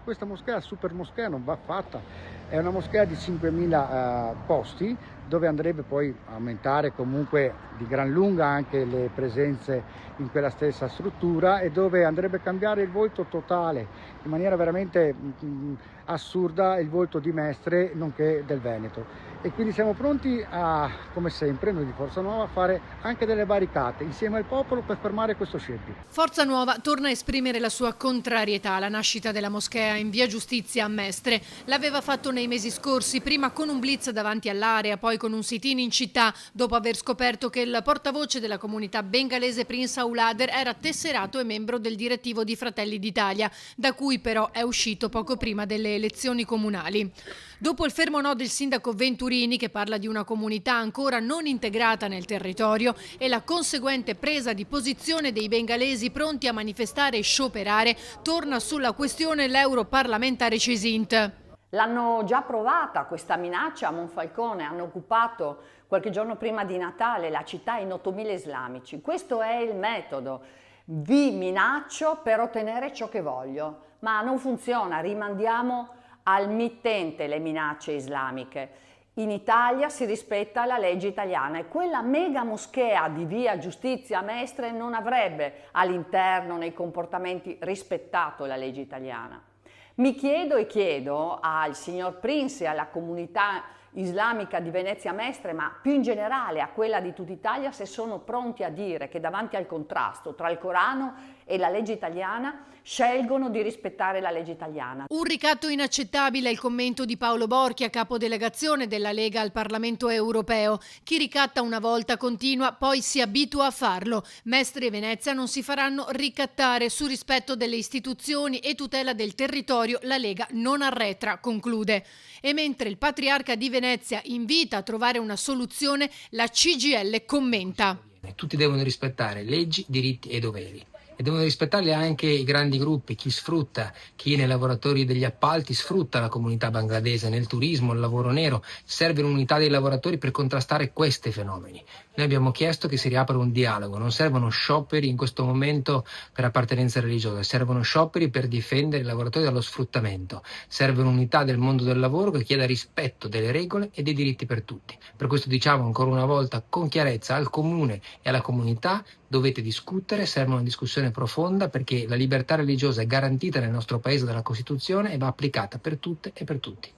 questa moschea, super moschea, non va fatta. È una moschea di 5.000 posti, dove andrebbe poi a aumentare comunque di gran lunga anche le presenze in quella stessa struttura, e dove andrebbe a cambiare il volto totale, in maniera veramente assurda, il volto di Mestre nonché del Veneto. E quindi siamo pronti a, come sempre, noi di Forza Nuova, a fare anche delle barricate insieme al popolo per fermare questo scempio. Forza Nuova torna a esprimere la sua contrarietà alla nascita della moschea in via Giustizia a Mestre. L'aveva fatto nei mesi scorsi, prima con un blitz davanti all'area, poi con un sit-in in città, dopo aver scoperto che il portavoce della comunità bengalese Prince Aulader era tesserato e membro del direttivo di Fratelli d'Italia, da cui però è uscito poco prima delle elezioni comunali. Dopo il fermo no del sindaco Venturini, che parla di una comunità ancora non integrata nel territorio, e la conseguente presa di posizione dei bengalesi pronti a manifestare e scioperare, torna sulla questione l'europarlamentare Cisint. L'hanno già provata questa minaccia a Monfalcone, hanno occupato qualche giorno prima di Natale la città in 8.000 islamici. Questo è il metodo: vi minaccio per ottenere ciò che voglio, ma non funziona, rimandiamo al mittente le minacce islamiche. In Italia si rispetta la legge italiana e quella mega moschea di via Giustizia a Mestre non avrebbe all'interno, nei comportamenti, rispettato la legge italiana. Mi chiedo e chiedo al signor Prince e alla comunità islamica di Venezia Mestre, ma più in generale a quella di tutta Italia, se sono pronti a dire che davanti al contrasto tra il Corano e la legge italiana scelgono di rispettare la legge italiana. Un ricatto inaccettabile è il commento di Paolo Borchia, capodelegazione della Lega al Parlamento europeo. Chi ricatta una volta continua, poi si abitua a farlo. Mestre e Venezia non si faranno ricattare. Su rispetto delle istituzioni e tutela del territorio la Lega non arretra, conclude. E mentre il patriarca di Venezia invita a trovare una soluzione, la CGIL commenta: tutti devono rispettare leggi, diritti e doveri. E devono rispettarli anche i grandi gruppi, chi nei lavoratori degli appalti sfrutta la comunità bangladese, nel turismo, il lavoro nero. Serve un'unità dei lavoratori per contrastare questi fenomeni. Noi abbiamo chiesto che si riapra un dialogo, non servono scioperi in questo momento per appartenenza religiosa, servono scioperi per difendere i lavoratori dallo sfruttamento. Serve un'unità del mondo del lavoro che chieda rispetto delle regole e dei diritti per tutti. Per questo diciamo ancora una volta con chiarezza al comune e alla comunità: dovete discutere, serve una discussione profonda, perché la libertà religiosa è garantita nel nostro paese dalla Costituzione e va applicata per tutte e per tutti.